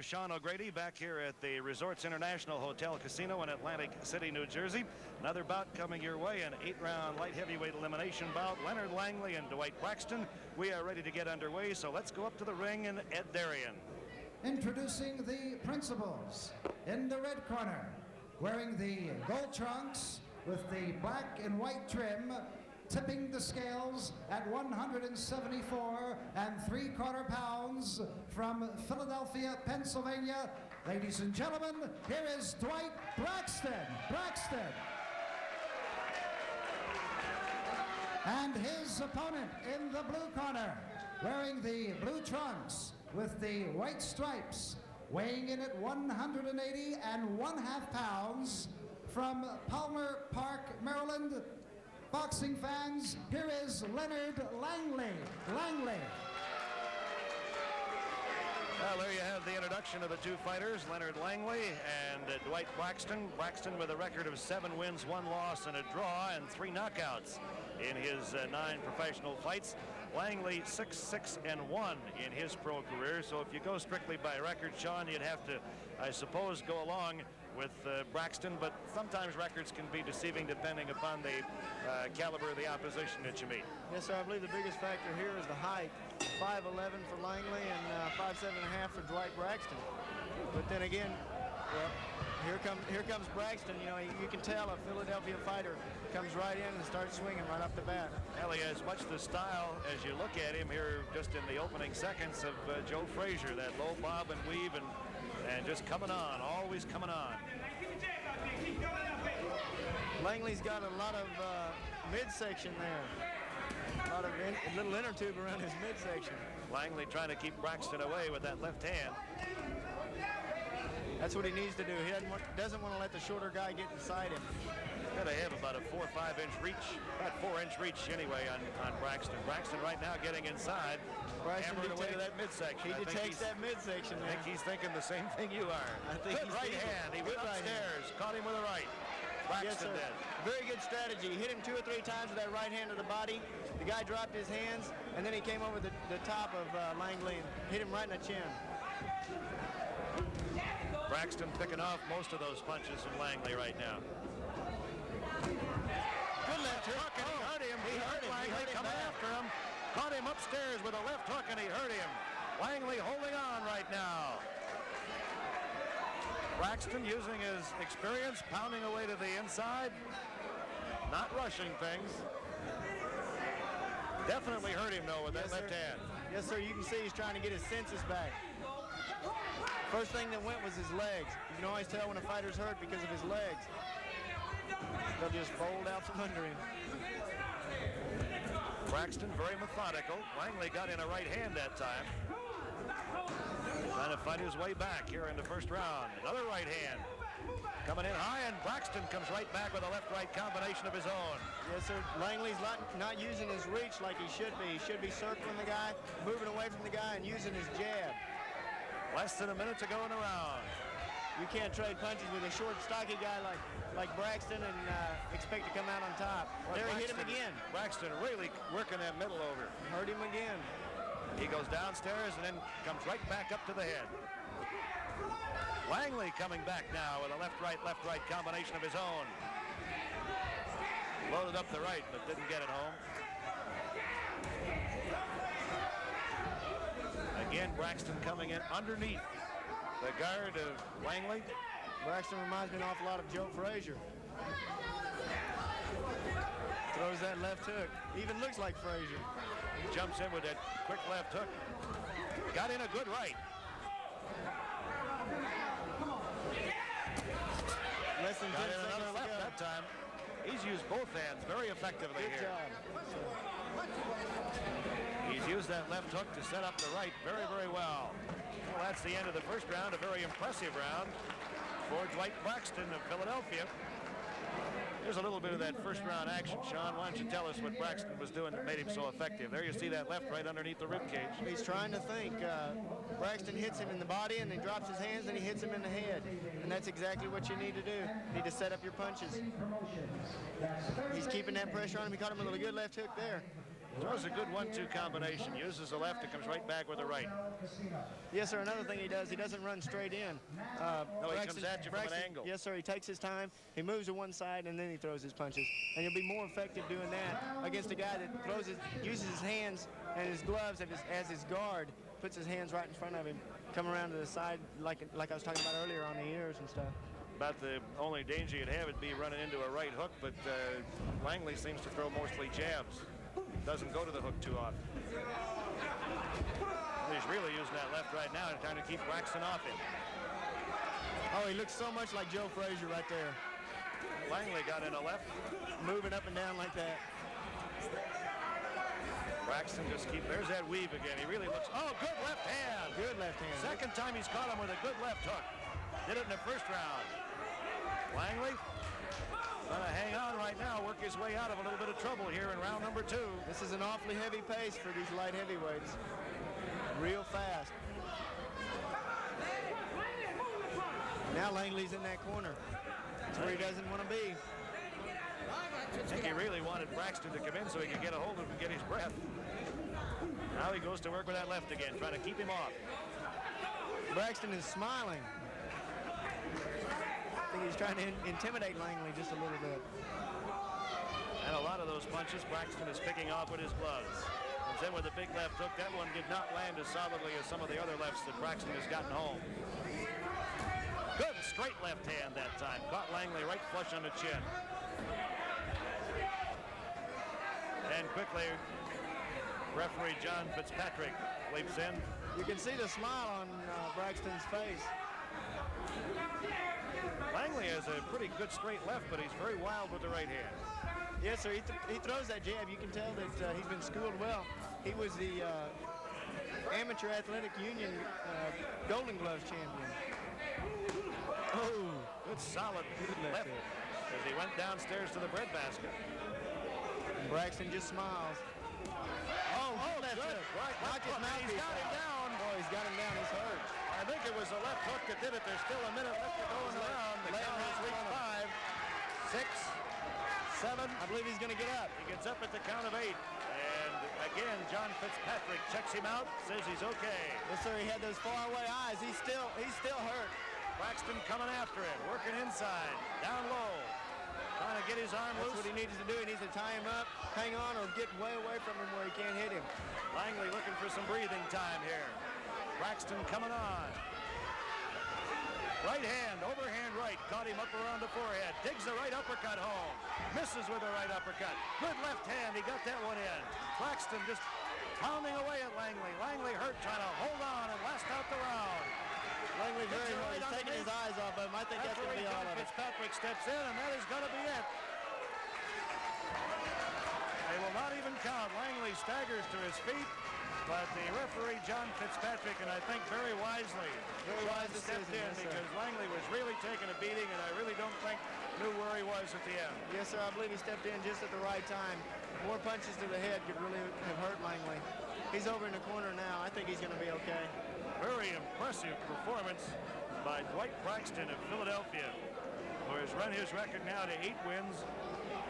Sean O'Grady back here at the Resorts International Hotel Casino in Atlantic City, New Jersey. Another bout coming your way, an 8-round light heavyweight elimination bout. Leonard Langley and Dwight Braxton. We are ready to get underway, so let's go up to the ring and Ed Darien. Introducing the principals. In the red corner, wearing the gold trunks with the black and white trim, tipping the scales at 174 3/4 pounds from Philadelphia, Pennsylvania. Ladies and gentlemen, here is Dwight Braxton. And his opponent in the blue corner, wearing the blue trunks with the white stripes, weighing in at 180 1/2 pounds from Palmer Park, Maryland. Boxing fans, here is Leonard Langley. Well, there you have the introduction of the two fighters, Leonard Langley and Dwight Braxton. Braxton with a record of 7 wins, 1 loss, and a draw, and 3 knockouts in his 9 professional fights. Langley 6-6-1 in his pro career. So if you go strictly by record, Sean, you'd have to, I suppose, go along with Braxton, but sometimes records can be deceiving depending upon the caliber of the opposition that you meet. Yes, sir. I believe the biggest factor here is the height. 5'11" for Langley and 5'7.5" for Dwight Braxton. But then again, well, here comes Braxton. You know, you can tell a Philadelphia fighter comes right in and starts swinging right off the bat. Well, he has much the style, as you look at him here just in the opening seconds, of Joe Frazier, that low bob and weave and just coming on, always coming on. Langley's got a lot of midsection there. A lot of little inner tube around his midsection. Langley trying to keep Braxton away with that left hand. That's what he needs to do. He doesn't want to let the shorter guy get inside him. Got to have about a 4 or 5 inch reach, about 4-inch reach anyway on Braxton. Braxton right now getting inside, hammering away to that midsection. He detects that midsection. I think he's thinking the same thing you are. I think good right hand. He went upstairs, caught him with a right. Braxton did. Very good strategy. He hit him 2 or 3 times with that right hand to the body. The guy dropped his hands, and then he came over the top of Langley and hit him right in the chin. Braxton picking off most of those punches from Langley right now. Good left hook, and he hurt him. He hurt Langley coming after him. Caught him upstairs with a left hook, and he hurt him. Langley holding on right now. Braxton using his experience, pounding away to the inside, not rushing things. Definitely hurt him, though, with that left hand. Yes, sir. You can see he's trying to get his senses back. First thing that went was his legs. You can always tell when a fighter's hurt because of his legs. They'll just fold out from under him. Braxton very methodical. Langley got in a right hand that time. Trying to fight his way back here in the first round. Another right hand. Coming in high, and Braxton comes right back with a left-right combination of his own. Yes, sir. Langley's not using his reach like he should be. He should be circling the guy, moving away from the guy, and using his jab. Less than a minute to go in the round. You can't trade punches with a short, stocky guy like Braxton and expect to come out on top. Well, there he hit him again. Braxton really working that middle over. Hurt him again. He goes downstairs and then comes right back up to the head. Langley coming back now with a left-right combination of his own. Loaded up the right, but didn't get it home. Again, Braxton coming in underneath the guard of Langley. Braxton reminds me an awful lot of Joe Frazier. Throws that left hook. Even looks like Frazier. He jumps in with that quick left hook. Got in a good right. Less than got in another left that time. He's used both hands very effectively here. Good job. He's used that left hook to set up the right very, very well. Well, that's the end of the first round, a very impressive round for Dwight Braxton of Philadelphia. There's a little bit of that first round action, Sean. Why don't you tell us what Braxton was doing that made him so effective? There you see that left right underneath the rib cage. He's trying to think. Braxton hits him in the body and he drops his hands and he hits him in the head. And that's exactly what you need to do. You need to set up your punches. He's keeping that pressure on him. He caught him with a good left hook there. Throws a good 1-2 combination. Uses the left and comes right back with the right. Yes, sir. Another thing he does, he doesn't run straight in. No, he comes at you from an angle. Yes, sir. He takes his time. He moves to one side, and then he throws his punches. And he'll be more effective doing that against a guy that uses his hands and his gloves as his guard, puts his hands right in front of him, come around to the side like I was talking about earlier on the ears and stuff. About the only danger you'd have would be running into a right hook, but Langley seems to throw mostly jabs. Doesn't go to the hook too often. He's really using that left right now and trying to keep Braxton off him. Oh, he looks so much like Joe Frazier right there. Langley got in a left. Moving up and down like that. Braxton there's that weave again. He really looks, good left hand. Good left hand. Second time he's caught him with a good left hook. Did it in the first round. Langley trying to hang on right now, work his way out of a little bit of trouble here in round number 2. This is an awfully heavy pace for these light heavyweights. Real fast. Now Langley's in that corner. That's where he doesn't want to be. I think he really wanted Braxton to come in so he could get a hold of him and get his breath. Now he goes to work with that left again, trying to keep him off. Braxton is smiling. I think he's trying to intimidate Langley just a little bit. And a lot of those punches Braxton is picking off with his gloves. And then with a big left hook, that one did not land as solidly as some of the other lefts that Braxton has gotten home. Good straight left hand that time. Caught Langley right flush on the chin. And quickly, referee John Fitzpatrick leaps in. You can see the smile on Braxton's face. Langley has a pretty good straight left, but he's very wild with the right hand. Yes, sir. He throws that jab. You can tell that he's been schooled well. He was the Amateur Athletic Union Golden Gloves champion. Oh, good solid left as he went downstairs to the breadbasket. Braxton just smiles. Oh, that's good. it. Right, he's got him down. Oh, he's got him down. He's hurt. I think it was a left hook that did it. There's still a minute left to go in the round. The count has reached 5, 6, 7. I believe he's going to get up. He gets up at the count of 8. And again, John Fitzpatrick checks him out, says he's okay. Yes, sir. He had those faraway eyes. He's still hurt. Braxton coming after him, working inside, down low, trying to get his arm loose. That's what he needs to do. He needs to tie him up, hang on, or get way away from him where he can't hit him. Langley looking for some breathing time here. Braxton coming on. Right hand, overhand right, caught him up around the forehead. Digs the right uppercut home. Misses with the right uppercut. Good left hand, he got that one in. Braxton just pounding away at Langley. Langley hurt, trying to hold on and last out the round. Langley very hurt. He's taking his eyes off of him. I think that's going to be all of it. Fitzpatrick steps in, and that is going to be it. They will not even count. Langley staggers to his feet, but the referee, John Fitzpatrick, and I think very wisely, stepped in because Langley was really taking a beating, and I really don't think knew where he was at the end. Yes, sir. I believe he stepped in just at the right time. More punches to the head could really have hurt Langley. He's over in the corner now. I think he's going to be okay. Very impressive performance by Dwight Braxton of Philadelphia, who has run his record now to 8 wins,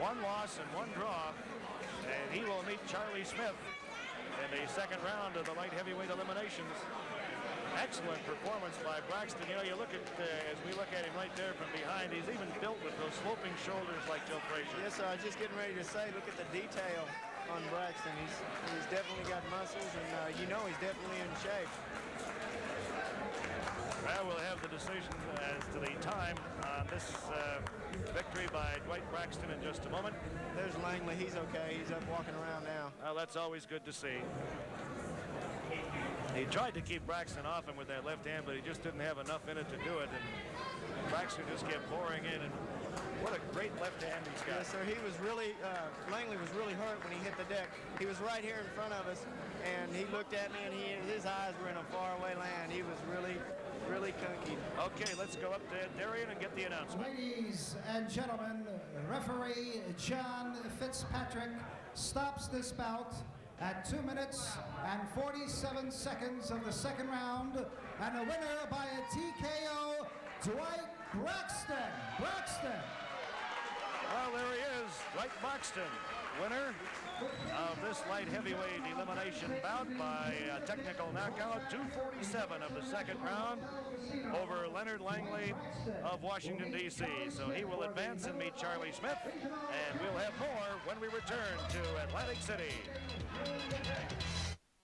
1 loss, and 1 draw. And he will meet Charlie Smith in the second round of the light heavyweight eliminations. Excellent performance by Braxton. You know, you look at, as we look at him right there from behind, he's even built with those sloping shoulders like Joe Frazier. Yes, sir. I was just getting ready to say, look at the detail on Braxton. He's definitely got muscles, and you know he's definitely in shape. Well, we'll have the decision as to the time on this victory by Dwight Braxton in just a moment. There's Langley. He's okay. He's up walking around now. Well, that's always good to see. He tried to keep Braxton off him with that left hand, but he just didn't have enough in it to do it. And Braxton just kept pouring in. And what a great left hand he's got. Yes, sir. He was really, Langley was really hurt when he hit the deck. He was right here in front of us, and he looked at me, and his eyes were in a faraway land. He was really cunky. Okay, let's go up to Darian and get the announcement. Ladies and gentlemen, referee John Fitzpatrick stops this bout at 2 minutes and 47 seconds of the second round, and a winner by a TKO, Dwight Braxton. Well, there he is, Dwight Braxton. winner of this light heavyweight elimination bout by technical knockout, 2:47 of the second round over Leonard Langley of Washington, D.C. So he will advance and meet Charlie Smith, and we'll have more when we return to Atlantic City.